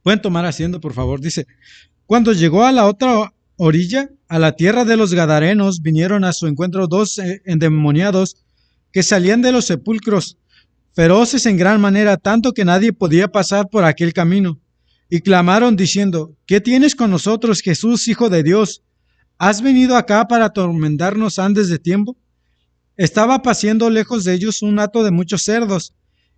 Pueden tomar asiento, por favor. Dice, cuando llegó a la otra orilla, a la tierra de los Gadarenos, vinieron a su encuentro dos endemoniados que salían de los sepulcros, feroces en gran manera, tanto que nadie podía pasar por aquel camino. Y clamaron diciendo, ¿qué tienes con nosotros, Jesús, Hijo de Dios? ¿Has venido acá para atormentarnos antes de tiempo? Estaba paciendo lejos de ellos un hato de muchos cerdos,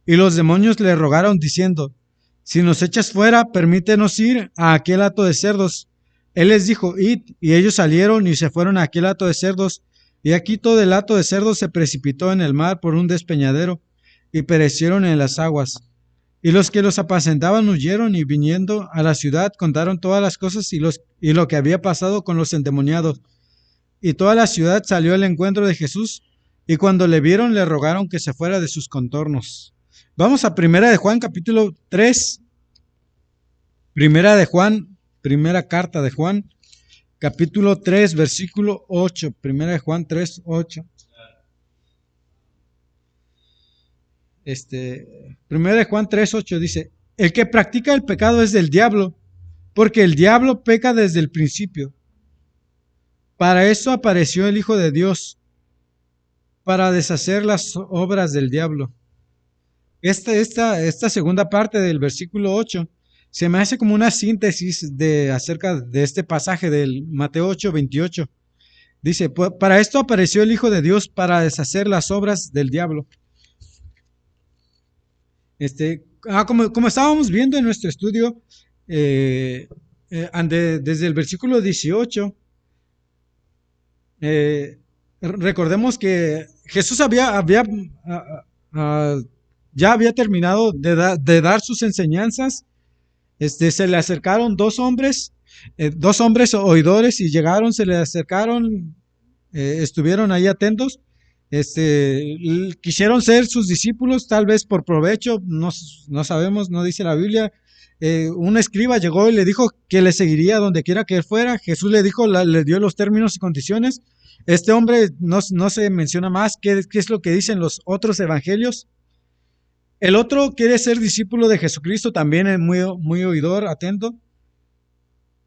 y los demonios le rogaron diciendo, si nos echas fuera, permítenos ir a aquel hato de cerdos. Él les dijo, id, y ellos salieron y se fueron a aquel hato de cerdos, y aquí todo el hato de cerdos se precipitó en el mar por un despeñadero, y perecieron en las aguas. Y los que los apacentaban huyeron, y viniendo a la ciudad contaron todas las cosas y lo que había pasado con los endemoniados. Y toda la ciudad salió al encuentro de Jesús, y cuando le vieron le rogaron que se fuera de sus contornos. Vamos a Primera de Juan, capítulo 3. Primera de Juan, primera carta de Juan, capítulo 3, versículo 8. Primera de Juan 3, 8. Primera de Juan 3, 8 dice, el que practica el pecado es del diablo, porque el diablo peca desde el principio. Para eso apareció el Hijo de Dios, para deshacer las obras del diablo. Esta segunda parte del versículo 8 se me hace como una síntesis acerca de este pasaje del Mateo 8, 28. Dice, para esto apareció el Hijo de Dios para deshacer las obras del diablo. Como estábamos viendo en nuestro estudio, desde el versículo 18, recordemos que Jesús ya había terminado de dar sus enseñanzas. Se le acercaron dos hombres oidores, y llegaron, se le acercaron, estuvieron ahí atentos. Quisieron ser sus discípulos, tal vez por provecho, no sabemos, no dice la Biblia. Un escriba llegó y le dijo que le seguiría donde quiera que él fuera. Jesús le dijo, le dio los términos y condiciones. Este hombre no se menciona más qué es lo que dicen los otros evangelios. El otro quiere ser discípulo de Jesucristo, también es muy oidor, atento,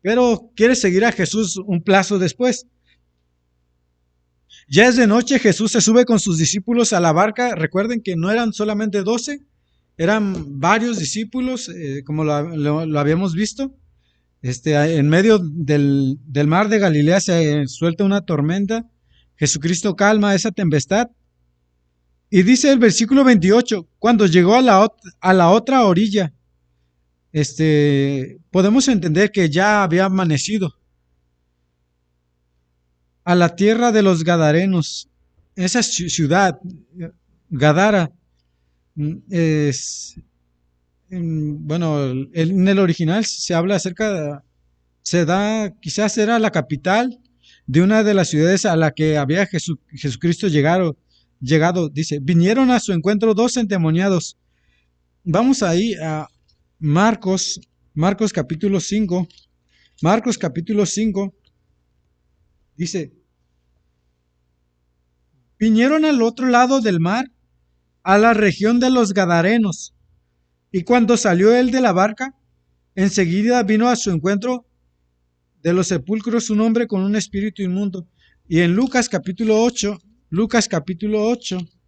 pero quiere seguir a Jesús un plazo después. Ya es de noche, Jesús se sube con sus discípulos a la barca. Recuerden que no eran solamente 12, eran varios discípulos, como lo habíamos visto. En medio del mar de Galilea se suelta una tormenta. Jesucristo calma esa tempestad. Y dice el versículo 28, cuando llegó a la otra orilla, podemos entender que ya había amanecido. A la tierra de los Gadarenos, esa ciudad, Gadara, en el original se habla quizás era la capital de una de las ciudades a la que había Jesucristo llegado, dice, vinieron a su encuentro dos endemoniados. Vamos ahí a Marcos capítulo 5. Marcos capítulo 5 dice, vinieron al otro lado del mar, a la región de los Gadarenos, y cuando salió él de la barca, enseguida vino a su encuentro de los sepulcros un hombre con un espíritu inmundo. Y en Lucas capítulo 8, Lucas capítulo 8,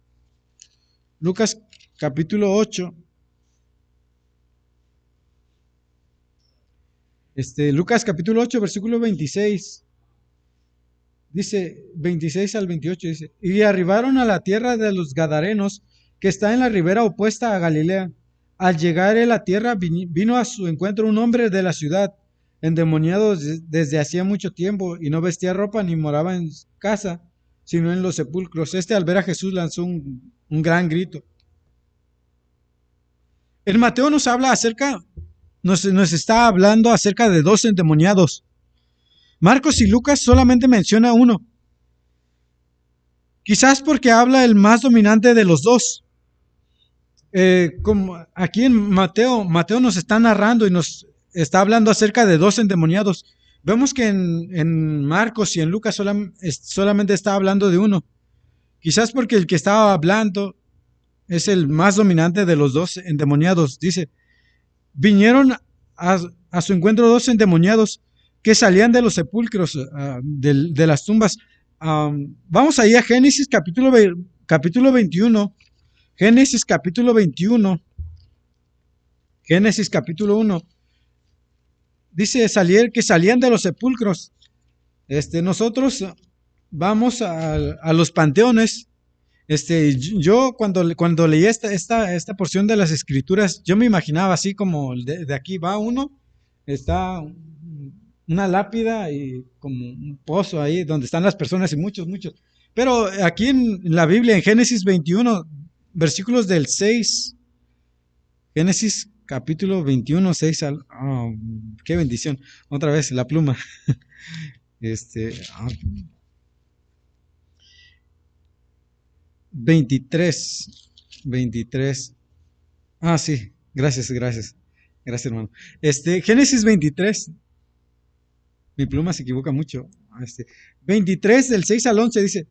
versículo 26, dice, 26 al 28, dice, y arribaron a la tierra de los Gadarenos, que está en la ribera opuesta a Galilea. Al llegar a la tierra, vino a su encuentro un hombre de la ciudad, endemoniado desde hacía mucho tiempo, y no vestía ropa ni moraba en casa, sino en los sepulcros. Al ver a Jesús lanzó un gran grito. El Mateo nos está hablando acerca de dos endemoniados. Marcos y Lucas solamente menciona uno. Quizás porque habla el más dominante de los dos. Como aquí en Mateo nos está narrando y nos está hablando acerca de dos endemoniados. Vemos que en Marcos y en Lucas solamente está hablando de uno. Quizás porque el que estaba hablando es el más dominante de los dos endemoniados. Dice, vinieron a su encuentro dos endemoniados que salían de los sepulcros, de las tumbas. Vamos ahí a Génesis capítulo 21. Génesis capítulo 21. Génesis capítulo 1. Dice que salían de los sepulcros. Nosotros vamos a los panteones. Yo cuando leí esta porción de las escrituras, yo me imaginaba así como de aquí va uno, está una lápida y como un pozo ahí donde están las personas y muchos. Pero aquí en la Biblia, en Génesis 21, versículos del 6, Génesis capítulo 21, 6 qué bendición. Otra vez la pluma. Este, ah, 23, 23. Sí, gracias, hermano. Génesis 23, mi pluma se equivoca mucho. 23 del 6 al 11 dice,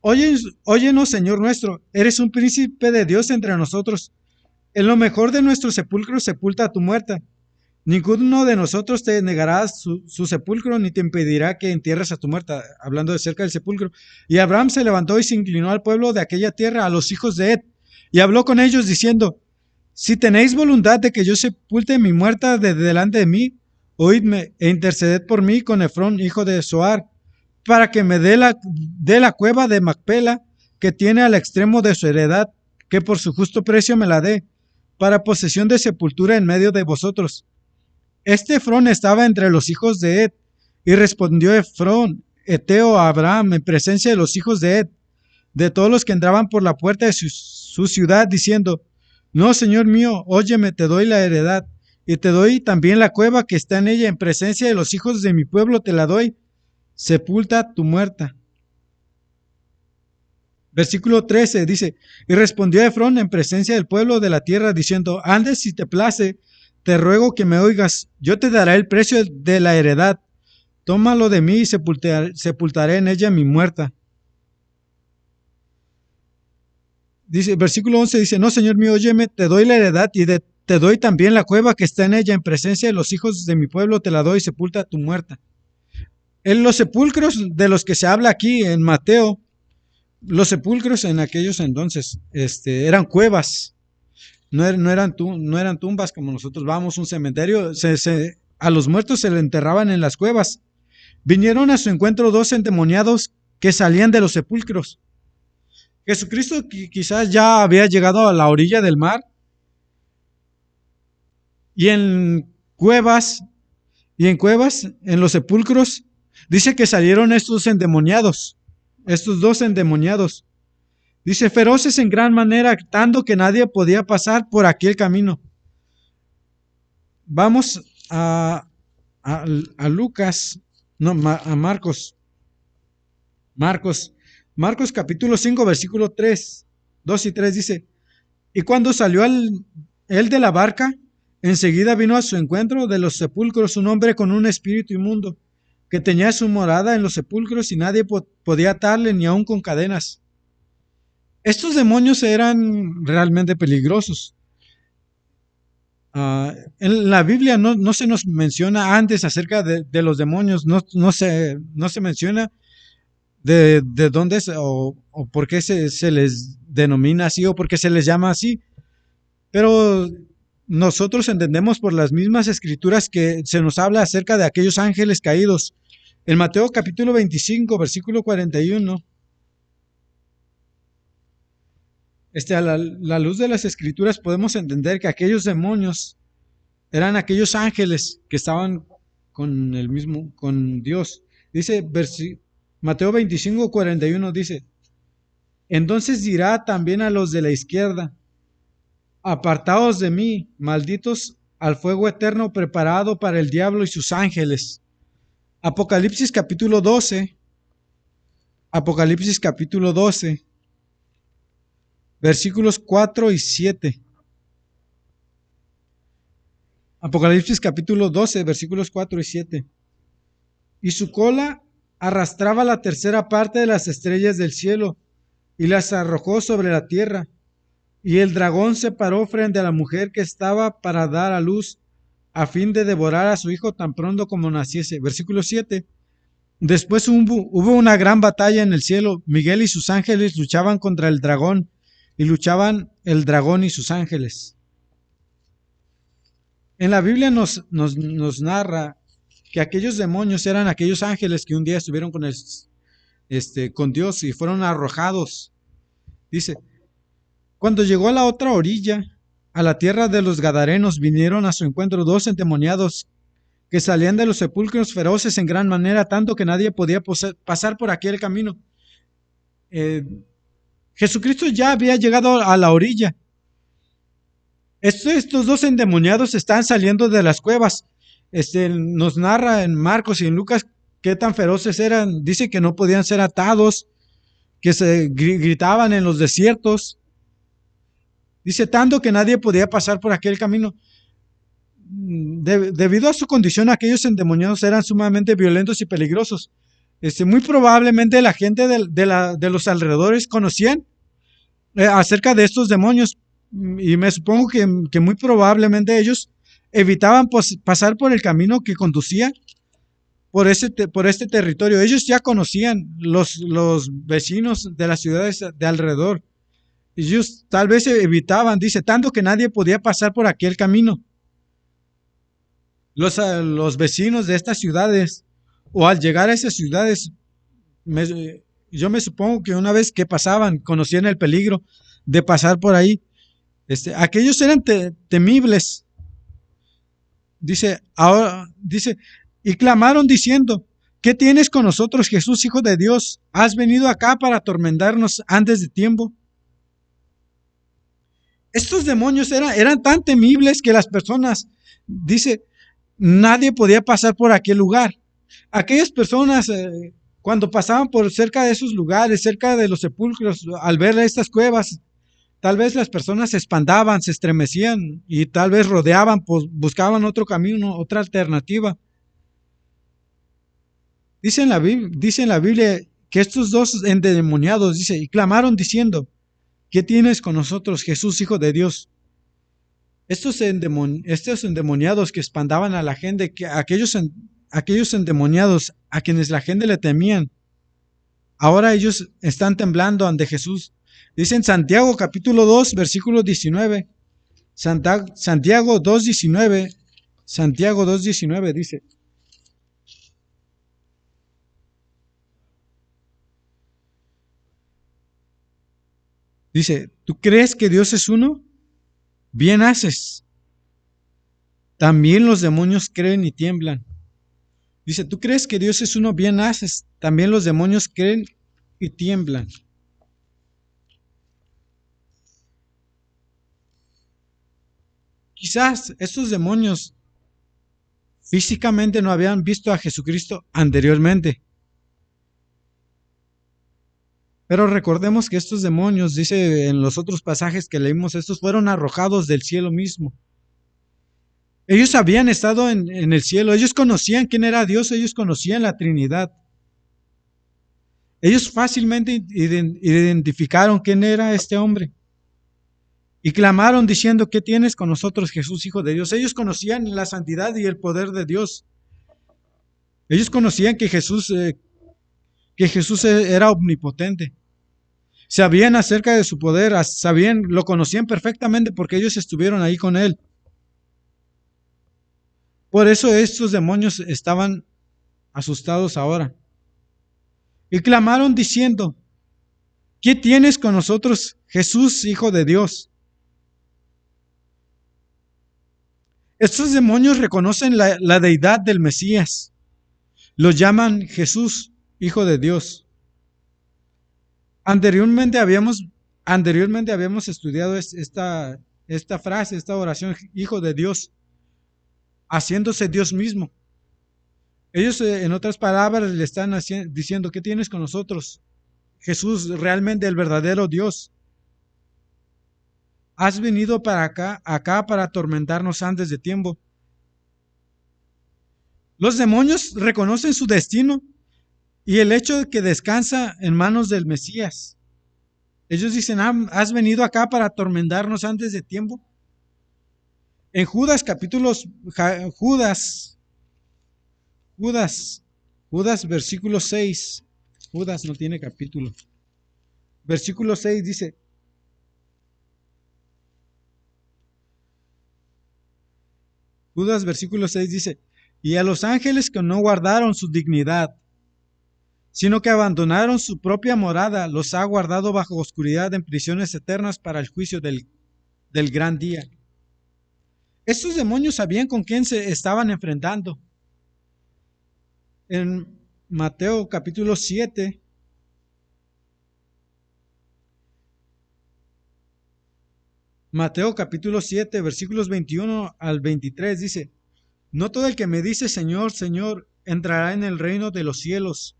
óyenos, Señor nuestro, eres un príncipe de Dios entre nosotros. En lo mejor de nuestro sepulcro sepulta a tu muerta. Ninguno de nosotros te negará su sepulcro, ni te impedirá que entierres a tu muerta, hablando de cerca del sepulcro. Y Abraham se levantó y se inclinó al pueblo de aquella tierra, a los hijos de Ed, y habló con ellos diciendo, si tenéis voluntad de que yo sepulte mi muerta de delante de mí, oídme e interceded por mí con Efrón, hijo de Zoar, para que me dé la cueva de Macpela, que tiene al extremo de su heredad, que por su justo precio me la dé, para posesión de sepultura en medio de vosotros. Efrón estaba entre los hijos de Ed, y respondió Efrón, Eteo, a Abraham, en presencia de los hijos de Ed, de todos los que entraban por la puerta de su ciudad, diciendo, no, Señor mío, óyeme, te doy la heredad, y te doy también la cueva que está en ella, en presencia de los hijos de mi pueblo te la doy, sepulta tu muerta. Versículo 13 dice, y respondió Efrón en presencia del pueblo de la tierra, diciendo, andes si te place, te ruego que me oigas, yo te daré el precio de la heredad, tómalo de mí y sepultaré en ella mi muerta. Dice, versículo 11 dice, no, Señor mío, óyeme, te doy la heredad y te doy también la cueva que está en ella, en presencia de los hijos de mi pueblo te la doy, sepulta tu muerta. En los sepulcros de los que se habla aquí en Mateo, los sepulcros en aquellos entonces eran cuevas, no eran tumbas como nosotros vamos, un cementerio. A los muertos se le enterraban en las cuevas. Vinieron a su encuentro dos endemoniados que salían de los sepulcros. Jesucristo quizás ya había llegado a la orilla del mar y en cuevas, en los sepulcros, dice que salieron estos dos endemoniados. Dice, feroces en gran manera, tanto que nadie podía pasar por aquel camino. Vamos a Lucas, no, a Marcos. Marcos capítulo 5, versículo 3, 2 y 3 dice, y cuando salió él de la barca, enseguida vino a su encuentro de los sepulcros un hombre con un espíritu inmundo, que tenía su morada en los sepulcros y nadie podía atarle ni aun con cadenas. Estos demonios eran realmente peligrosos. En la Biblia no se nos menciona antes acerca de los demonios, no se menciona de dónde es o por qué se les denomina así o por qué se les llama así. Pero nosotros entendemos por las mismas escrituras que se nos habla acerca de aquellos ángeles caídos. En Mateo capítulo 25, versículo 41, a la luz de las escrituras podemos entender que aquellos demonios eran aquellos ángeles que estaban con Dios. Dice Mateo 25, 41 dice, entonces dirá también a los de la izquierda, apartaos de mí, malditos, al fuego eterno preparado para el diablo y sus ángeles. Apocalipsis capítulo 12, versículos 4 y 7. Apocalipsis capítulo 12, versículos 4 y 7. Y su cola arrastraba la tercera parte de las estrellas del cielo y las arrojó sobre la tierra. Y el dragón se paró frente a la mujer que estaba para dar a luz a fin de devorar a su hijo tan pronto como naciese. Versículo 7. Después hubo una gran batalla en el cielo. Miguel y sus ángeles luchaban contra el dragón, y luchaban el dragón y sus ángeles. En la Biblia nos narra que aquellos demonios eran aquellos ángeles que un día estuvieron con Dios y fueron arrojados. Dice, cuando llegó a la otra orilla, a la tierra de los Gadarenos, vinieron a su encuentro dos endemoniados que salían de los sepulcros feroces en gran manera, tanto que nadie podía pasar por aquel camino. Jesucristo ya había llegado a la orilla. Estos dos endemoniados están saliendo de las cuevas. Nos narra en Marcos y en Lucas qué tan feroces eran. Dice que no podían ser atados, que se gritaban en los desiertos. Dice tanto que nadie podía pasar por aquel camino. Debido a su condición, aquellos endemoniados eran sumamente violentos y peligrosos. Muy probablemente la gente de los alrededores conocían acerca de estos demonios, y me supongo que muy probablemente ellos evitaban pasar por el camino que conducía por este territorio. Ellos ya conocían los vecinos de las ciudades de alrededor. Ellos tal vez evitaban, dice, tanto que nadie podía pasar por aquel camino. Los vecinos de estas ciudades, o al llegar a esas ciudades, yo me supongo que una vez que pasaban, conocían el peligro de pasar por ahí. Aquellos eran temibles. Dice, y clamaron diciendo, ¿qué tienes con nosotros, Jesús, Hijo de Dios? ¿Has venido acá para atormentarnos antes de tiempo? Estos demonios eran tan temibles que las personas, dice, nadie podía pasar por aquel lugar. Aquellas personas, cuando pasaban por cerca de esos lugares, cerca de los sepulcros, al ver estas cuevas, tal vez las personas se espantaban, se estremecían y tal vez rodeaban, pues, buscaban otro camino, otra alternativa. Dice en la Biblia que estos dos endemoniados, dice, y clamaron diciendo, ¿qué tienes con nosotros, Jesús, Hijo de Dios? Estos endemoniados que espantaban a la gente, aquellos endemoniados a quienes la gente le temían, ahora ellos están temblando ante Jesús. Dice en Santiago capítulo 2, versículo 19. Santiago 2:19. Santiago 2:19 dice. Dice, ¿tú crees que Dios es uno? Bien haces. También los demonios creen y tiemblan. Dice, ¿tú crees que Dios es uno? Bien haces. También los demonios creen y tiemblan. Quizás estos demonios físicamente no habían visto a Jesucristo anteriormente. Pero recordemos que estos demonios, dice en los otros pasajes que leímos, estos fueron arrojados del cielo mismo. Ellos habían estado en el cielo, ellos conocían quién era Dios, ellos conocían la Trinidad. Ellos fácilmente identificaron quién era este hombre. Y clamaron diciendo, ¿qué tienes con nosotros, Jesús, Hijo de Dios? Ellos conocían la santidad y el poder de Dios. Ellos conocían que Jesús era omnipotente. Sabían acerca de su poder, lo conocían perfectamente porque ellos estuvieron ahí con él. Por eso estos demonios estaban asustados ahora. Y clamaron diciendo, ¿qué tienes con nosotros, Jesús, Hijo de Dios? Estos demonios reconocen la deidad del Mesías. Lo llaman Jesús, Hijo de Dios. Anteriormente habíamos estudiado esta frase, esta oración, Hijo de Dios, haciéndose Dios mismo. Ellos, en otras palabras, le están diciendo, ¿qué tienes con nosotros? Jesús, realmente el verdadero Dios. Has venido para acá para atormentarnos antes de tiempo. Los demonios reconocen su destino y el hecho de que descansa en manos del Mesías. Ellos dicen, ¿has venido acá para atormentarnos antes de tiempo? En Judas capítulos, Judas, Judas versículo 6. Judas no tiene capítulo. Versículo 6 dice, Judas versículo 6 dice, y a los ángeles que no guardaron su dignidad, sino que abandonaron su propia morada, los ha guardado bajo oscuridad en prisiones eternas para el juicio del gran día. Estos demonios sabían con quién se estaban enfrentando. En Mateo capítulo 7, Mateo capítulo 7, versículos 21 al 23 dice, no todo el que me dice Señor, Señor, entrará en el reino de los cielos,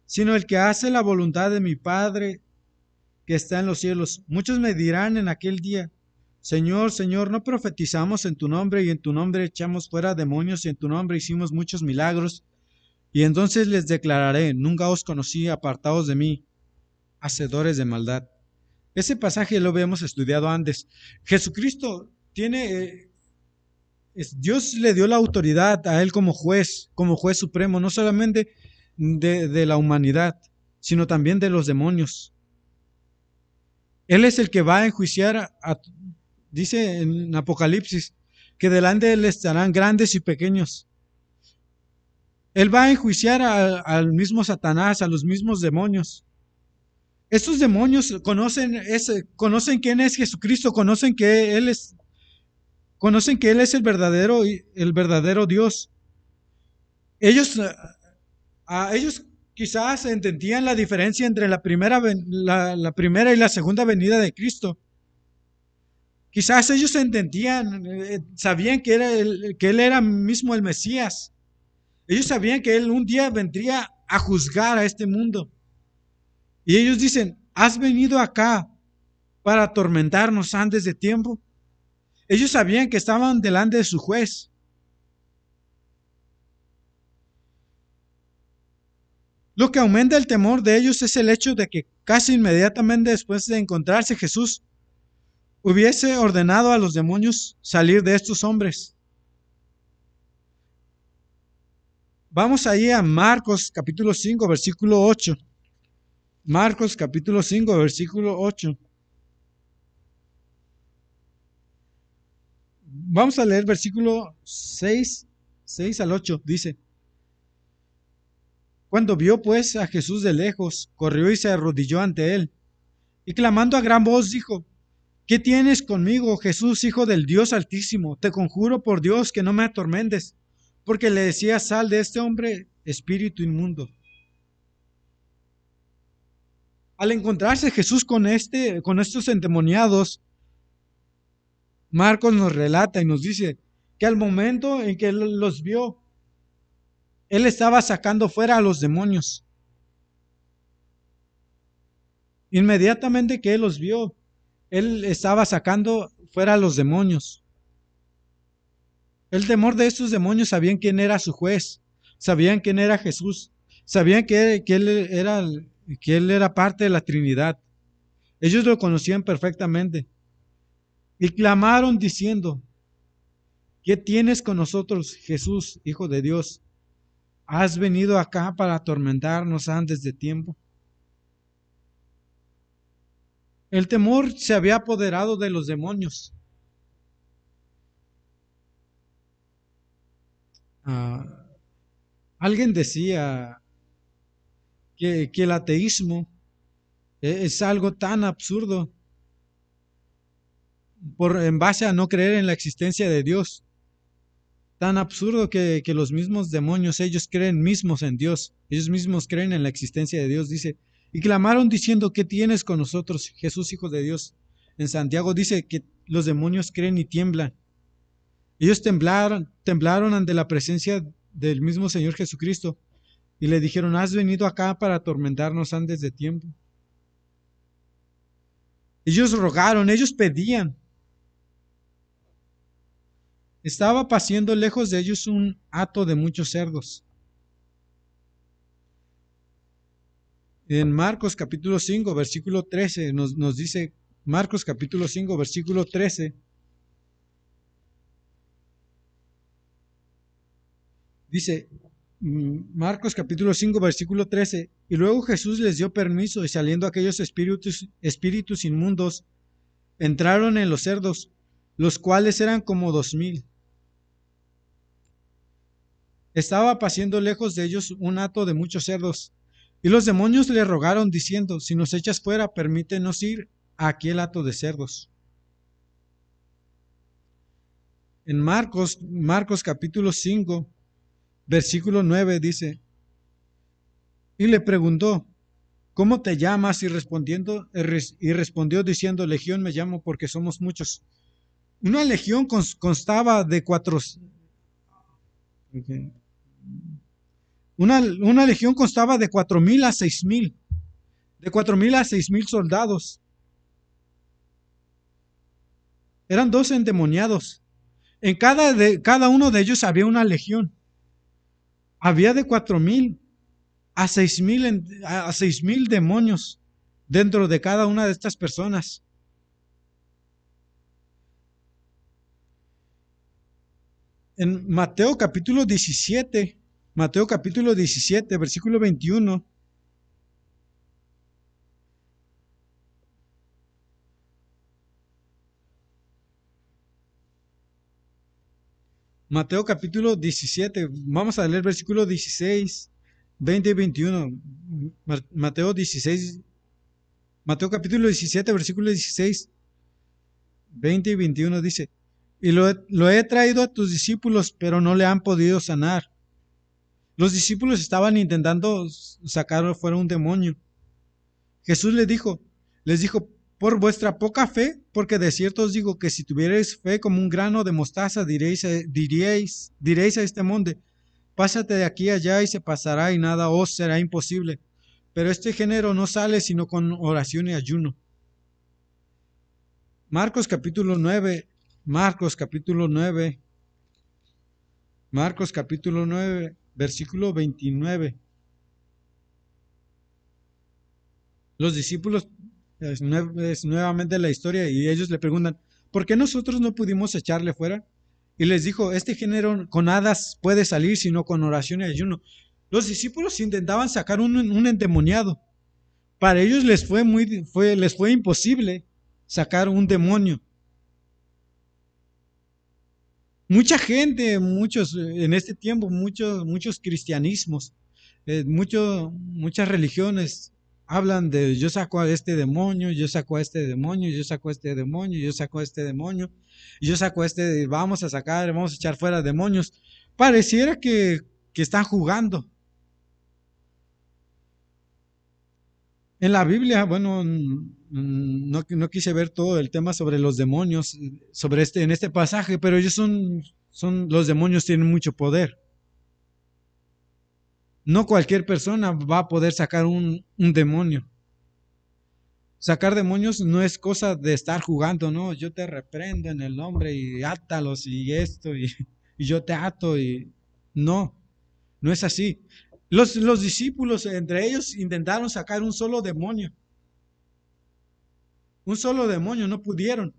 sino el que hace la voluntad de mi Padre que está en los cielos. Muchos me dirán en aquel día, Señor, Señor, ¿no profetizamos en tu nombre y en tu nombre echamos fuera demonios y en tu nombre hicimos muchos milagros? Y entonces les declararé, nunca os conocí, apartados de mí, hacedores de maldad. Ese pasaje lo habíamos estudiado antes. Jesucristo tiene, Dios le dio la autoridad a él como juez supremo, no solamente de la humanidad, sino también de los demonios. Él es el que va a enjuiciar, dice en Apocalipsis, que delante de él estarán grandes y pequeños. Él va a enjuiciar al mismo Satanás, a los mismos demonios. Estos demonios conocen quién es Jesucristo, conocen que Él es el verdadero Dios. Ellos quizás entendían la diferencia entre la primera y la segunda venida de Cristo. Quizás ellos entendían, sabían que Él era mismo el Mesías. Ellos sabían que Él un día vendría a juzgar a este mundo. Y ellos dicen, ¿has venido acá para atormentarnos antes de tiempo? Ellos sabían que estaban delante de su juez. Lo que aumenta el temor de ellos es el hecho de que casi inmediatamente después de encontrarse Jesús, hubiese ordenado a los demonios salir de estos hombres. Vamos ahí a Marcos capítulo 5, versículo 8. Marcos capítulo 5, versículo 8. Vamos a leer versículo 6 al 8. Dice, cuando vio pues a Jesús de lejos, corrió y se arrodilló ante él, y clamando a gran voz dijo, ¿qué tienes conmigo, Jesús, Hijo del Dios Altísimo? Te conjuro por Dios que no me atormentes, porque le decía, sal de este hombre, espíritu inmundo. Al encontrarse Jesús con estos endemoniados, Marcos nos relata y nos dice que al momento en que él los vio, él estaba sacando fuera a los demonios. Inmediatamente que él los vio, él estaba sacando fuera a los demonios. El temor de estos demonios sabían quién era su juez, sabían quién era Jesús, sabían que él era parte de la Trinidad. Ellos lo conocían perfectamente. Y clamaron diciendo, ¿qué tienes con nosotros, Jesús, Hijo de Dios? ¿Has venido acá para atormentarnos antes de tiempo? El temor se había apoderado de los demonios. Alguien decía que el ateísmo es algo tan absurdo en base a no creer en la existencia de Dios. Tan absurdo que los mismos demonios, ellos creen mismos en Dios. Ellos mismos creen en la existencia de Dios. Dice, y clamaron diciendo, ¿qué tienes con nosotros, Jesús, Hijo de Dios? En Santiago dice que los demonios creen y tiemblan. Ellos temblaron ante la presencia del mismo Señor Jesucristo y le dijeron, ¿has venido acá para atormentarnos antes de tiempo? Ellos rogaron, ellos pedían. Estaba paciendo lejos de ellos un hato de muchos cerdos. En Marcos capítulo 5, versículo 13, nos dice, Marcos capítulo 5, versículo 13, Dice Marcos capítulo 5, versículo 13. Y luego Jesús les dio permiso y saliendo aquellos espíritus inmundos, entraron en los cerdos, los cuales eran como 2000. Estaba paciendo lejos de ellos un hato de muchos cerdos. Y los demonios le rogaron diciendo, si nos echas fuera, permítenos ir a aquel hato de cerdos. En Marcos capítulo 5, versículo 9 dice, y le preguntó, ¿cómo te llamas? Y respondió diciendo, Legión me llamo porque somos muchos. Una legión constaba de una legión constaba de 4,000 a 6,000, de 4,000 a 6,000 soldados. Eran 12 endemoniados. En cada uno de ellos había una legión. Había de 4,000 a 6,000 demonios dentro de cada una de estas personas. En Mateo capítulo 17, versículo 21. Mateo capítulo 17, vamos a leer versículo 16, 20 y 21. Mateo capítulo 17, versículo 16, 20 y 21 dice, y lo he traído a tus discípulos, pero no le han podido sanar. Los discípulos estaban intentando sacar fuera un demonio. Jesús les dijo, por vuestra poca fe, porque de cierto os digo que si tuvierais fe como un grano de mostaza, diréis a este monte, pásate de aquí allá y se pasará y nada os será imposible. Pero este género no sale sino con oración y ayuno. Marcos capítulo 9, versículo 29. Los discípulos, es nuevamente la historia, y ellos le preguntan, ¿por qué nosotros no pudimos echarle fuera? Y les dijo, este género con hadas puede salir, sino con oración y ayuno. Los discípulos intentaban sacar un endemoniado. Para ellos les fue imposible sacar un demonio. Mucha gente, en este tiempo, muchos cristianismos, muchas religiones hablan de yo saco a este demonio, yo saco a este demonio, yo saco a este demonio, yo saco a este demonio, y yo saco a este, vamos a echar fuera demonios. Pareciera que están jugando. En la Biblia, bueno, no quise ver todo el tema sobre los demonios, en este pasaje, pero ellos los demonios tienen mucho poder. No cualquier persona va a poder sacar un demonio. Sacar demonios no es cosa de estar jugando, no, yo te reprendo en el nombre y átalos y esto y yo te ato y no, no es así. Los discípulos entre ellos intentaron sacar un solo demonio, no pudieron.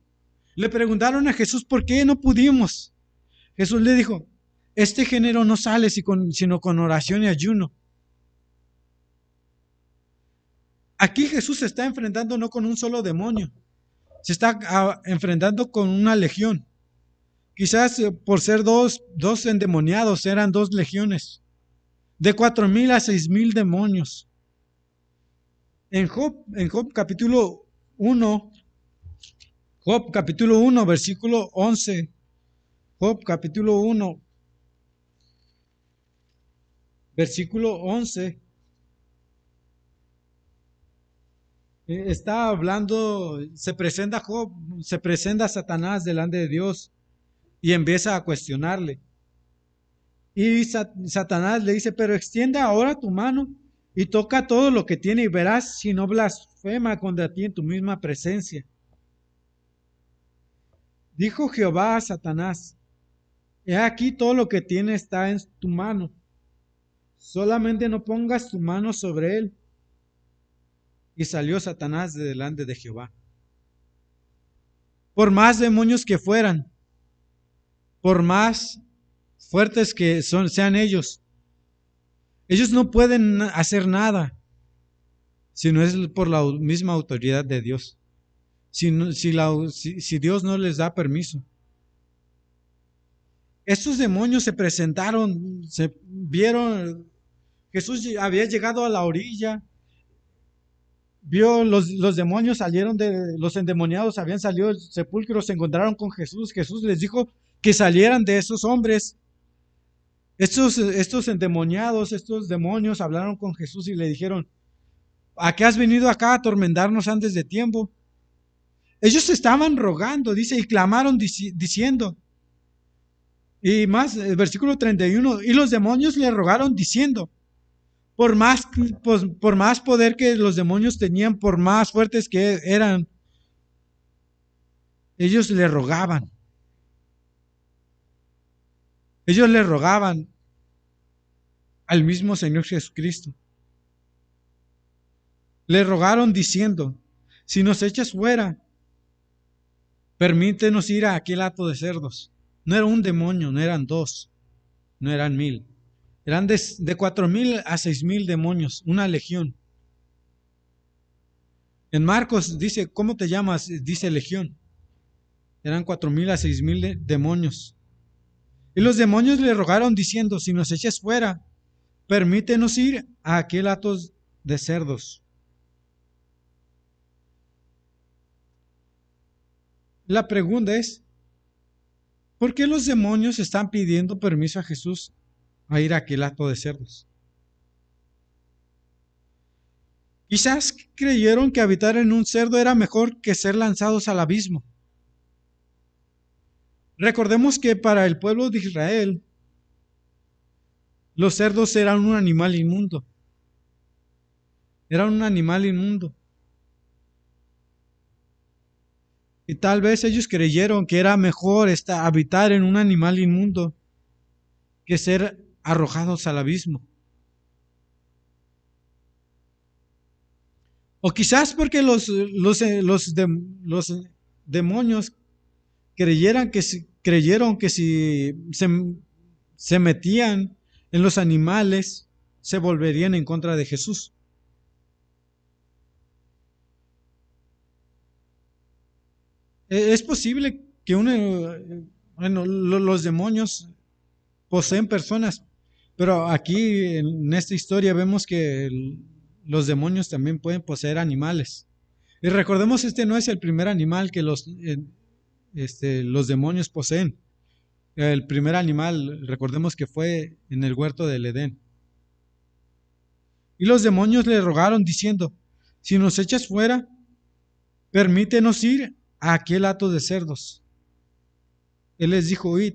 Le preguntaron a Jesús por qué no pudimos. Jesús le dijo, este género no sale sino con oración y ayuno. Aquí Jesús se está enfrentando no con un solo demonio, se está enfrentando con una legión. Quizás por ser dos endemoniados eran dos legiones, de 4,000 a 6,000 demonios. En Job capítulo 1, versículo 11, Job capítulo 1, versículo 11, está hablando, se presenta Satanás delante de Dios y empieza a cuestionarle. Y Satanás le dice, pero extiende ahora tu mano y toca todo lo que tiene y verás si no blasfema contra ti en tu misma presencia. Dijo Jehová a Satanás, he aquí todo lo que tiene está en tu mano, solamente no pongas tu mano sobre él. Y salió Satanás de delante de Jehová. Por más demonios que fueran, por más fuertes que sean ellos. Ellos no pueden hacer nada si no es por la misma autoridad de Dios. Si Dios no les da permiso. Estos demonios se presentaron, se vieron, Jesús había llegado a la orilla, vio los demonios salieron los endemoniados habían salido del sepulcro, se encontraron con Jesús. Jesús les dijo que salieran de esos hombres. Estos endemoniados, estos demonios hablaron con Jesús y le dijeron: ¿a qué has venido acá a atormentarnos antes de tiempo? Ellos estaban rogando, dice, y clamaron diciendo. Y más, el versículo 31, y los demonios le rogaron diciendo, por más poder que los demonios tenían, por más fuertes que eran, ellos le rogaban. Ellos le rogaban al mismo Señor Jesucristo. Le rogaron diciendo: si nos echas fuera, permítenos ir a aquel hato de cerdos. No era un demonio, no eran dos, no eran 1000. Eran de 4000 a 6000 demonios, una legión. En Marcos dice: ¿cómo te llamas? Dice legión. Eran 4000 a 6000 demonios. Y los demonios le rogaron diciendo: si nos echas fuera, permítenos ir a aquel hato de cerdos. La pregunta es: ¿por qué los demonios están pidiendo permiso a Jesús a ir a aquel hato de cerdos? Quizás creyeron que habitar en un cerdo era mejor que ser lanzados al abismo. Recordemos que para el pueblo de Israel, los cerdos eran un animal inmundo. Eran un animal inmundo. Y tal vez ellos creyeron que era mejor habitar en un animal inmundo que ser arrojados al abismo. O quizás porque los demonios creyeron que si se metían en los animales, se volverían en contra de Jesús. Es posible que los demonios poseen personas, pero aquí en esta historia vemos que los demonios también pueden poseer animales. Y recordemos, este no es el primer animal que los demonios poseen. El primer animal, recordemos que fue en el huerto del Edén. Y los demonios le rogaron diciendo: si nos echas fuera, permítenos ir a aquel hato de cerdos. Él les dijo: id.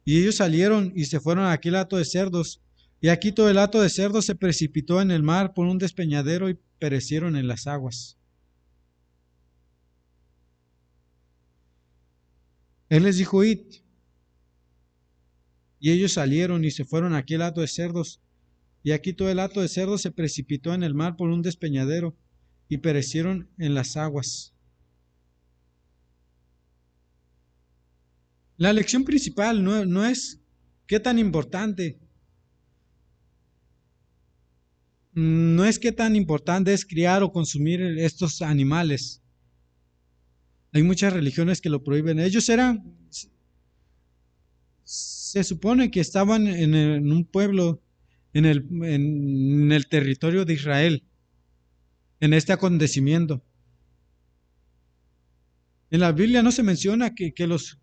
Y ellos salieron y se fueron a aquel hato de cerdos. Y aquí todo el hato de cerdos se precipitó en el mar por un despeñadero y perecieron en las aguas. Él les dijo: id. Y ellos salieron y se fueron a aquel hato de cerdos. Y aquí todo el hato de cerdos se precipitó en el mar por un despeñadero y perecieron en las aguas. La lección principal no es qué tan importante. No es qué tan importante es criar o consumir estos animales. Hay muchas religiones que lo prohíben. Ellos se supone que estaban en un pueblo, en el territorio de Israel, en este acontecimiento. En la Biblia no se menciona que los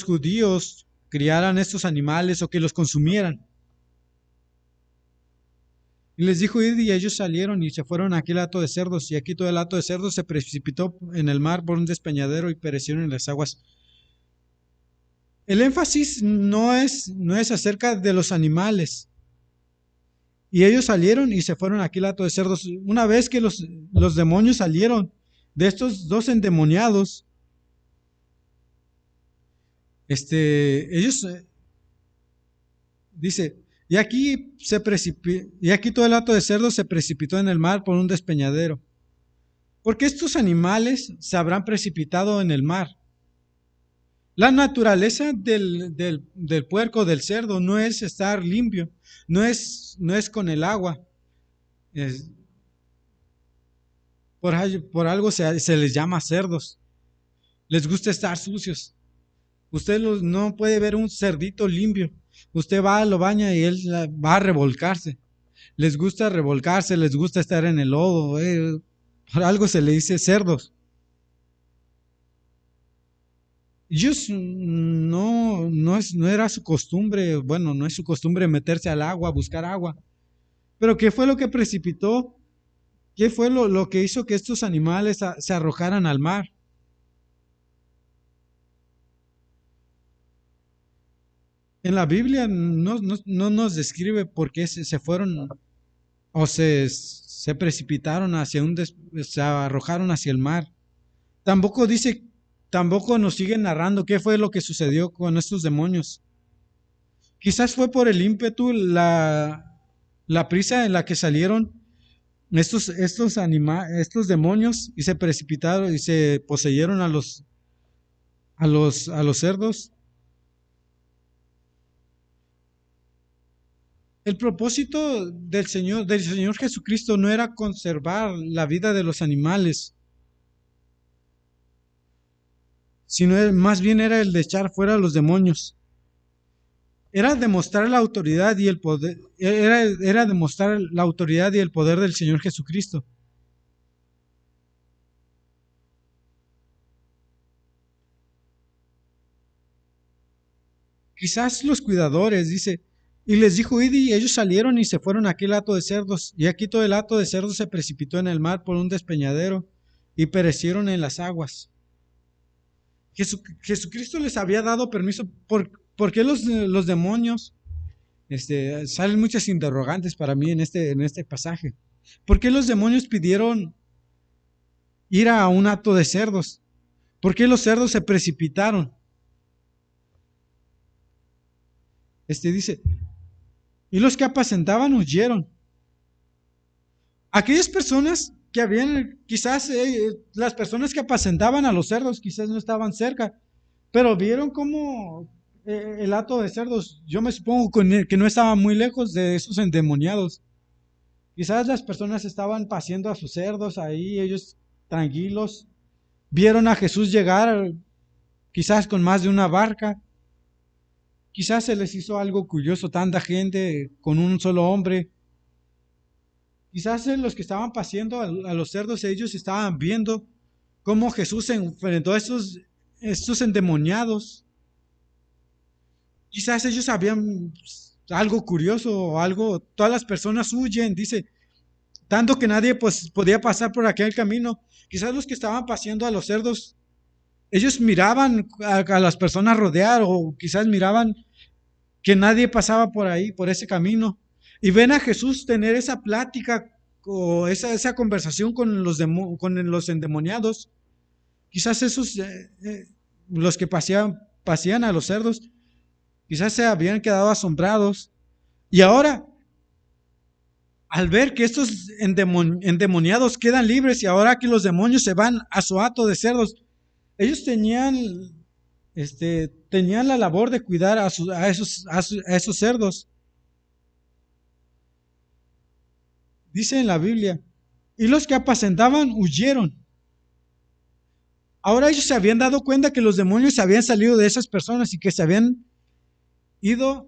judíos criaran estos animales o que los consumieran. Y les dijo: id, y ellos salieron y se fueron a aquel hato de cerdos, y aquí todo el hato de cerdos se precipitó en el mar por un despeñadero y perecieron en las aguas. El énfasis no es acerca de los animales. Y ellos salieron y se fueron a aquel hato de cerdos. Una vez que los demonios salieron de estos dos endemoniados, ellos, dice, y aquí todo el hato de cerdos se precipitó en el mar por un despeñadero. ¿Por qué estos animales se habrán precipitado en el mar? La naturaleza del puerco, del cerdo, no es estar limpio, no es con el agua. Es- por algo se les llama cerdos. Les gusta estar sucios. Usted no puede ver un cerdito limpio. Usted va, lo baña y él va a revolcarse. Les gusta revolcarse, les gusta estar en el lodo. Por algo se le dice cerdos. Ellos no era su costumbre, bueno, no es su costumbre meterse al agua, buscar agua. Pero ¿qué fue lo que precipitó? ¿Qué fue lo que hizo que estos animales se arrojaran al mar? En la Biblia no nos describe por qué se fueron o se precipitaron se arrojaron hacia el mar. Tampoco dice, tampoco nos sigue narrando qué fue lo que sucedió con estos demonios. Quizás fue por el ímpetu, la prisa en la que salieron estos demonios y se precipitaron y se poseyeron a los cerdos. El propósito del Señor Jesucristo no era conservar la vida de los animales, sino más bien era el de echar fuera a los demonios. Era demostrar la autoridad y el poder, era demostrar la autoridad y el poder del Señor Jesucristo. Quizás los cuidadores, dice, y les dijo, id, y ellos salieron y se fueron a aquel hato de cerdos, y aquí todo el hato de cerdos se precipitó en el mar por un despeñadero, y perecieron en las aguas. Jesucristo les había dado permiso. ¿Por qué los demonios? Salen muchas interrogantes para mí en este pasaje. ¿Por qué los demonios pidieron ir a un hato de cerdos? ¿Por qué los cerdos se precipitaron? Dice, y los que apacentaban huyeron. Aquellas personas que habían, quizás las personas que apacentaban a los cerdos, quizás no estaban cerca, pero vieron cómo el hato de cerdos, yo me supongo que no estaba muy lejos de esos endemoniados. Quizás las personas estaban paseando a sus cerdos ahí, ellos tranquilos, vieron a Jesús llegar, quizás con más de una barca, quizás se les hizo algo curioso, tanta gente con un solo hombre. Quizás los que estaban paseando a los cerdos, ellos estaban viendo cómo Jesús se enfrentó a estos endemoniados. Quizás ellos sabían algo curioso o algo, todas las personas huyen, dice, tanto que nadie pues podía pasar por aquel camino. Quizás los que estaban paseando a los cerdos, ellos miraban a las personas rodear o quizás miraban que nadie pasaba por ahí, por ese camino. Y ven a Jesús tener esa plática o esa conversación con los endemoniados. Quizás los que pasían a los cerdos, quizás se habían quedado asombrados. Y ahora, al ver que estos endemoniados quedan libres y ahora que los demonios se van a su hato de cerdos, ellos tenían la labor de cuidar a esos cerdos. Dice en la Biblia, y los que apacentaban huyeron. Ahora ellos se habían dado cuenta que los demonios se habían salido de esas personas y que se habían ido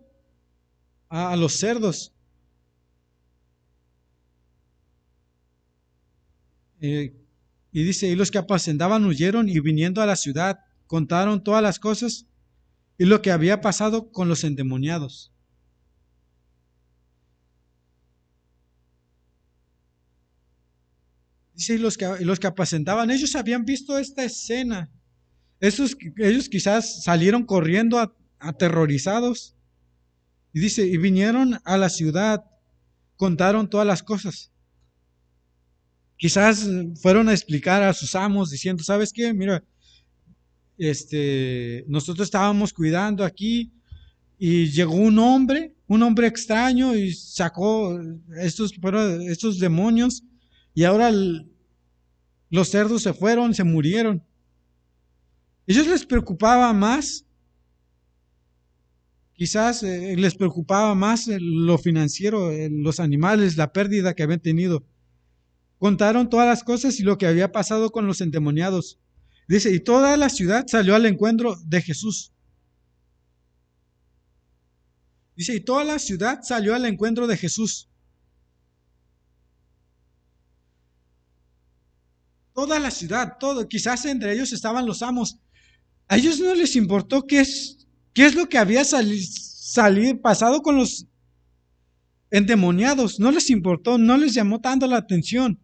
a los cerdos. Y dice, y los que apacentaban huyeron y viniendo a la ciudad contaron todas las cosas y lo que había pasado con los endemoniados. Dice, y los que apacentaban, ellos habían visto esta escena. Ellos quizás salieron corriendo aterrorizados. Y dice, y vinieron a la ciudad, contaron todas las cosas. Quizás fueron a explicar a sus amos diciendo, ¿sabes qué? Mira, nosotros estábamos cuidando aquí y llegó un hombre extraño y sacó estos demonios y ahora los cerdos se fueron, se murieron. Ellos les preocupaba más, quizás les preocupaba más lo financiero, los animales, la pérdida que habían tenido. Contaron todas las cosas y lo que había pasado con los endemoniados. Dice, y toda la ciudad salió al encuentro de Jesús. Dice, y toda la ciudad salió al encuentro de Jesús. Toda la ciudad, todo, quizás entre ellos estaban los amos. A ellos no les importó qué es lo que había pasado con los endemoniados. No les importó, no les llamó tanto la atención.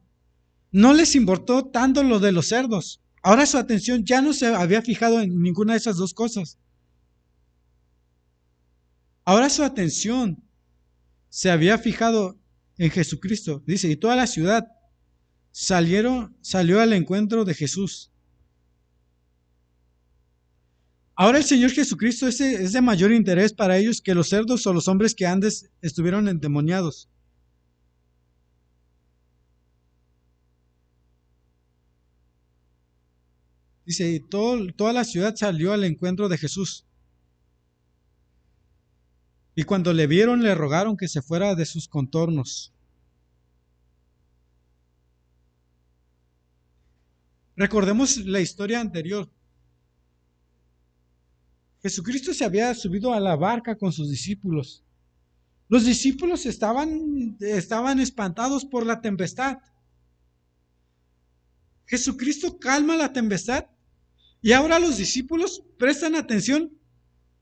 No les importó tanto lo de los cerdos. Ahora su atención ya no se había fijado en ninguna de esas dos cosas. Ahora su atención se había fijado en Jesucristo. Dice, y toda la ciudad salió al encuentro de Jesús. Ahora el Señor Jesucristo es de mayor interés para ellos que los cerdos o los hombres que antes estuvieron endemoniados. Dice, y toda la ciudad salió al encuentro de Jesús. Y cuando le vieron, le rogaron que se fuera de sus contornos. Recordemos la historia anterior. Jesucristo se había subido a la barca con sus discípulos. Los discípulos estaban espantados por la tempestad. Jesucristo calma la tempestad y ahora los discípulos prestan atención.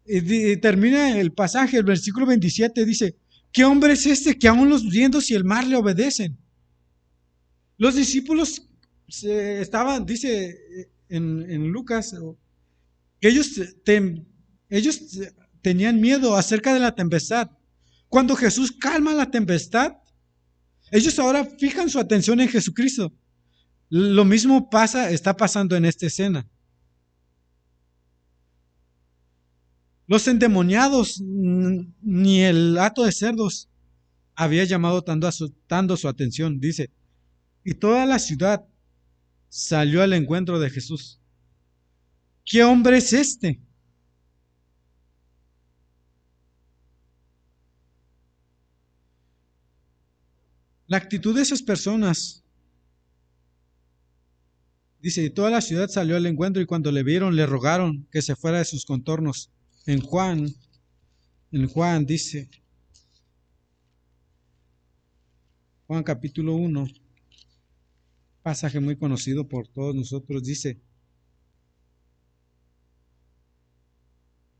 Y termina el pasaje, el versículo 27 dice, ¿qué hombre es este que aún los vientos y el mar le obedecen? Los discípulos estaban, dice en Lucas, que ellos tenían miedo acerca de la tempestad. Cuando Jesús calma la tempestad, ellos ahora fijan su atención en Jesucristo. Lo mismo está pasando en esta escena. Los endemoniados, ni el hato de cerdos había llamado tanto su atención. Dice, y toda la ciudad salió al encuentro de Jesús. ¿Qué hombre es este? La actitud de esas personas, dice, y toda la ciudad salió al encuentro y cuando le vieron le rogaron que se fuera de sus contornos. En Juan dice, Juan capítulo 1, pasaje muy conocido por todos nosotros, dice,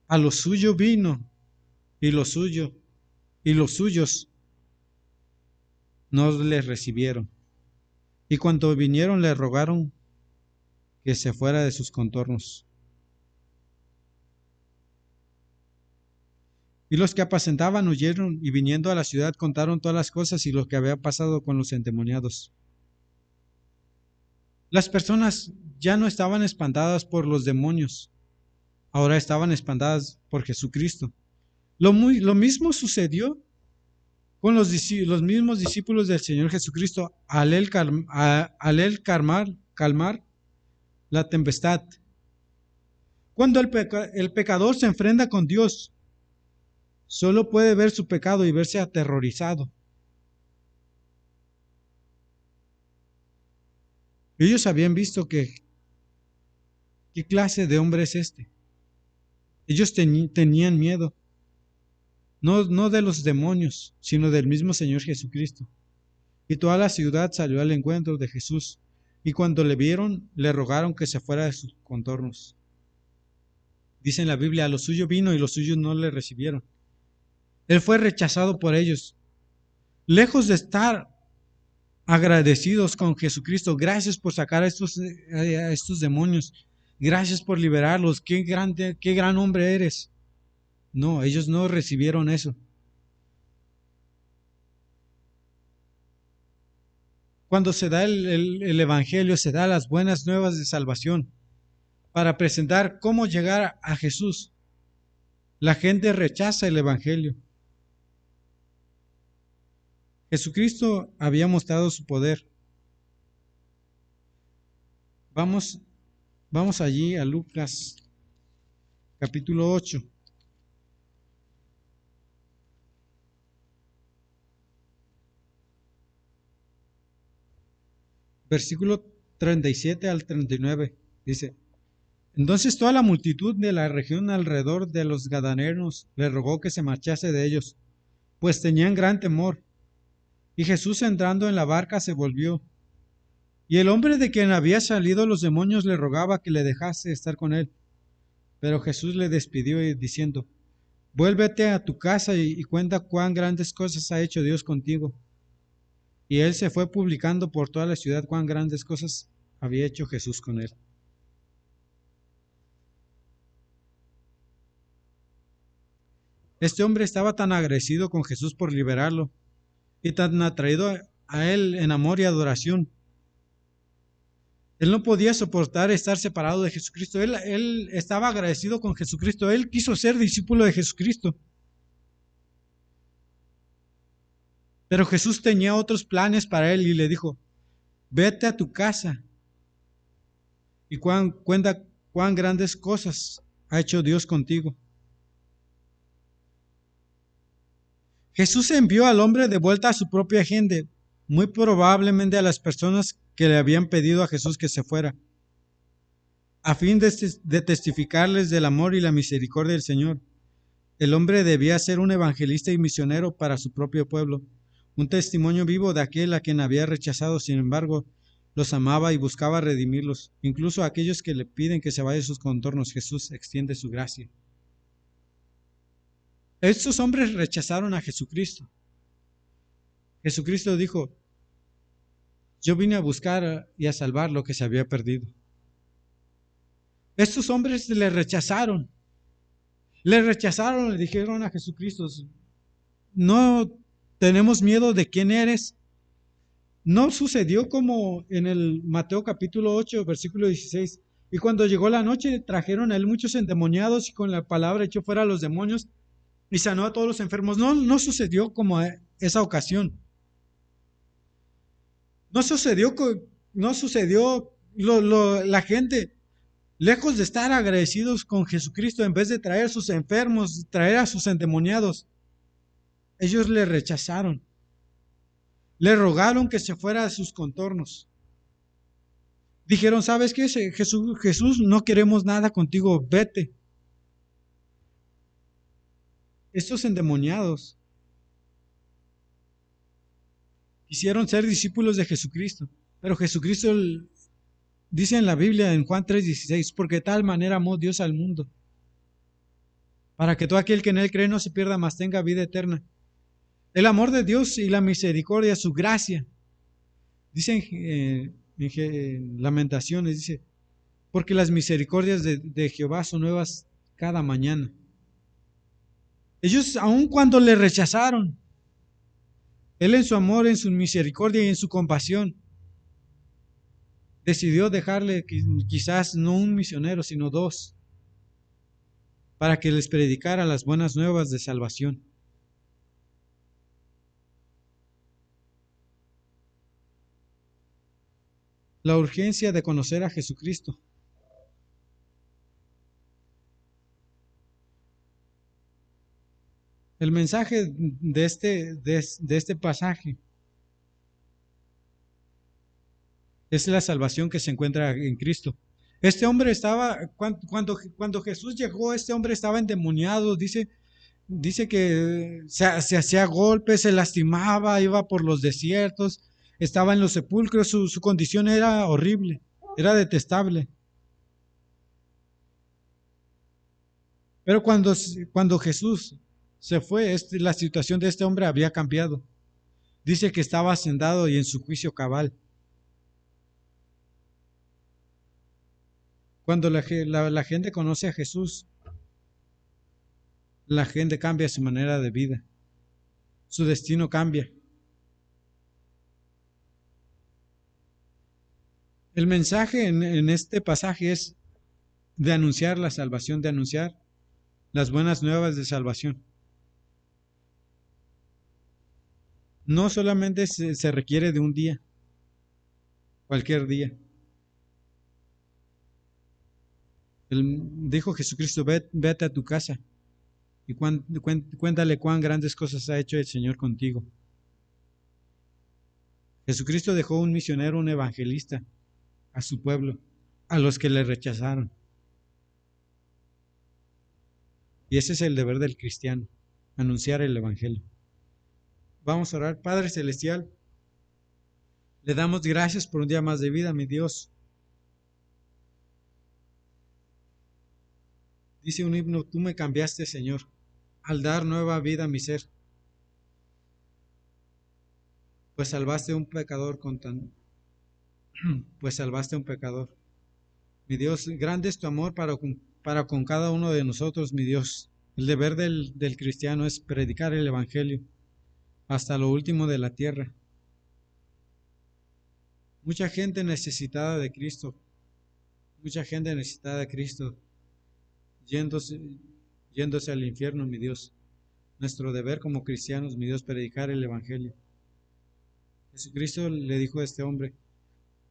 a lo suyo vino y y los suyos no les recibieron. Y cuando vinieron le rogaron que se fuera de sus contornos. Y los que apacentaban huyeron y viniendo a la ciudad contaron todas las cosas y lo que había pasado con los endemoniados. Las personas ya no estaban espantadas por los demonios, ahora estaban espantadas por Jesucristo. Lo mismo sucedió con los mismos discípulos del Señor Jesucristo al él calmar la tempestad. Cuando el pecador se enfrenta con Dios, solo puede ver su pecado y verse aterrorizado. Ellos habían visto qué clase de hombre es este. Ellos tenían miedo, no de los demonios, sino del mismo Señor Jesucristo. Y toda la ciudad salió al encuentro de Jesús, y cuando le vieron, le rogaron que se fuera de sus contornos. Dice en la Biblia, a lo suyo vino y los suyos no le recibieron. Él fue rechazado por ellos. Lejos de estar agradecidos con Jesucristo, gracias por sacar a estos demonios, gracias por liberarlos, qué gran hombre eres. No, ellos no recibieron eso. Cuando se da el Evangelio, se da las buenas nuevas de salvación para presentar cómo llegar a Jesús. La gente rechaza el Evangelio. Jesucristo había mostrado su poder. Vamos Vamos allí a Lucas capítulo 8. Versículo 37 al 39. Dice: Entonces toda la multitud de la región alrededor de los Gadarenos le rogó que se marchase de ellos, pues tenían gran temor. Y Jesús, entrando en la barca, se volvió. Y el hombre de quien había salido los demonios le rogaba que le dejase estar con él. Pero Jesús le despidió diciendo: Vuélvete a tu casa y cuenta cuán grandes cosas ha hecho Dios contigo. Y él se fue publicando por toda la ciudad cuán grandes cosas había hecho Jesús con él. Este hombre estaba tan agradecido con Jesús por liberarlo y tan atraído a él en amor y adoración. Él no podía soportar estar separado de Jesucristo. Él estaba agradecido con Jesucristo. Él quiso ser discípulo de Jesucristo. Pero Jesús tenía otros planes para él y le dijo: Vete a tu casa y cuenta cuán grandes cosas ha hecho Dios contigo. Jesús envió al hombre de vuelta a su propia gente, muy probablemente a las personas que le habían pedido a Jesús que se fuera, a fin de testificarles del amor y la misericordia del Señor. El hombre debía ser un evangelista y misionero para su propio pueblo, un testimonio vivo de aquel a quien había rechazado. Sin embargo, los amaba y buscaba redimirlos. Incluso a aquellos que le piden que se vaya de sus contornos, Jesús extiende su gracia. Estos hombres rechazaron a Jesucristo. Jesucristo dijo: Yo vine a buscar y a salvar lo que se había perdido. Estos hombres le rechazaron. Le dijeron a Jesucristo: No tenemos miedo de quién eres. No sucedió como en el Mateo capítulo 8, versículo 16. Y cuando llegó la noche, trajeron a él muchos endemoniados y con la palabra echó fuera a los demonios y sanó a todos los enfermos. No sucedió como esa ocasión. No sucedió, no sucedió la gente, lejos de estar agradecidos con Jesucristo, en vez de traer a sus enfermos, traer a sus endemoniados, ellos le rechazaron. Le rogaron que se fuera de sus contornos. Dijeron: ¿sabes qué? Jesús, no queremos nada contigo, vete. Estos endemoniados quisieron ser discípulos de Jesucristo, pero Jesucristo dice en la Biblia, en Juan 3:16, porque de tal manera amó Dios al mundo, para que todo aquel que en él cree no se pierda, mas tenga vida eterna. El amor de Dios y la misericordia, su gracia. Dicen en Lamentaciones, dice: porque las misericordias de Jehová son nuevas cada mañana. Ellos, aun cuando le rechazaron, Él en su amor, en su misericordia y en su compasión, decidió dejarle quizás no un misionero, sino dos, para que les predicara las buenas nuevas de salvación. La urgencia de conocer a Jesucristo. El mensaje de este pasaje es la salvación que se encuentra en Cristo. Este hombre estaba, cuando Jesús llegó, este hombre estaba endemoniado. Dice que se hacía golpes, se lastimaba, iba por los desiertos, estaba en los sepulcros, su condición era horrible, era detestable. Pero cuando Jesús se fue, la situación de este hombre había cambiado. Dice que estaba hacendado y en su juicio cabal. Cuando la gente conoce a Jesús, la gente cambia su manera de vida, su destino cambia. El mensaje en este pasaje es de anunciar la salvación, de anunciar las buenas nuevas de salvación. No solamente se requiere de un día, cualquier día. Dijo Jesucristo, vete a tu casa y cuéntale cuán grandes cosas ha hecho el Señor contigo. Jesucristo dejó un misionero, un evangelista, a su pueblo, a los que le rechazaron. Y ese es el deber del cristiano, anunciar el Evangelio. Vamos a orar. Padre Celestial, le damos gracias por un día más de vida, mi Dios. Dice un himno, tú me cambiaste, Señor, al dar nueva vida a mi ser, pues salvaste a un pecador pues salvaste a un pecador. Mi Dios, grande es tu amor para con cada uno de nosotros, mi Dios. El deber del cristiano es predicar el Evangelio hasta lo último de la tierra. Mucha gente necesitada de Cristo, mucha gente necesitada de Cristo, yéndose, yéndose al infierno, mi Dios. Nuestro deber como cristianos, mi Dios, predicar el Evangelio. Jesucristo le dijo a este hombre,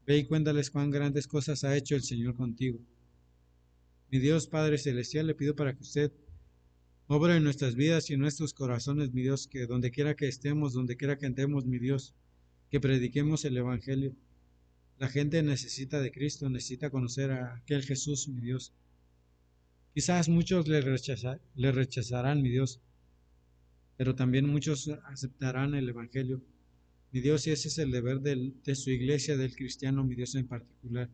ve y cuéntales cuán grandes cosas ha hecho el Señor contigo. Mi Dios Padre Celestial, le pido para que usted obre en nuestras vidas y en nuestros corazones, mi Dios, que donde quiera que estemos, donde quiera que andemos, mi Dios, que prediquemos el Evangelio. La gente necesita de Cristo, necesita conocer a aquel Jesús, mi Dios. Quizás muchos le rechazarán, mi Dios, pero también muchos aceptarán el Evangelio. Mi Dios, y ese es el deber de su iglesia, del cristiano, mi Dios en particular.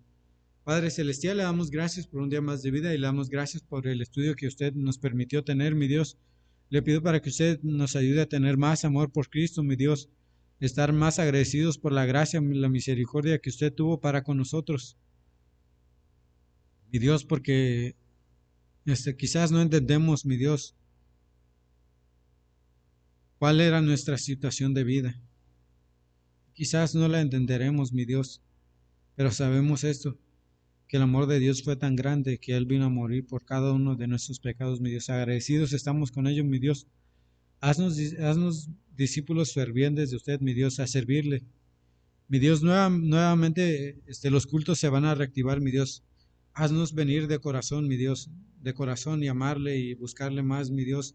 Padre Celestial, le damos gracias por un día más de vida y le damos gracias por el estudio que usted nos permitió tener, mi Dios. Le pido para que usted nos ayude a tener más amor por Cristo, mi Dios, estar más agradecidos por la gracia y la misericordia que usted tuvo para con nosotros. Mi Dios, porque quizás no entendemos, mi Dios, cuál era nuestra situación de vida. Quizás no la entenderemos, mi Dios, pero sabemos esto, que el amor de Dios fue tan grande que Él vino a morir por cada uno de nuestros pecados, mi Dios. Agradecidos estamos con ellos, mi Dios. Haznos discípulos fervientes de usted, mi Dios, a servirle. Mi Dios, nuevamente los cultos se van a reactivar, mi Dios. Haznos venir de corazón, mi Dios, de corazón y amarle y buscarle más, mi Dios,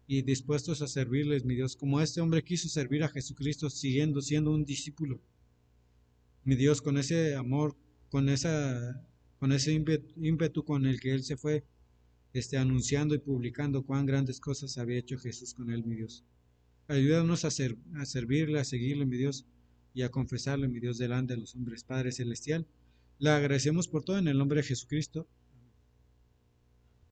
y dispuestos a servirles, mi Dios, como este hombre quiso servir a Jesucristo, siendo un discípulo. Mi Dios, con ese amor, con ese ímpetu con el que Él se fue, anunciando y publicando cuán grandes cosas había hecho Jesús con Él, mi Dios. Ayúdanos a servirle, a seguirle, mi Dios, y a confesarle, mi Dios, delante de los hombres. Padre Celestial, le agradecemos por todo en el nombre de Jesucristo.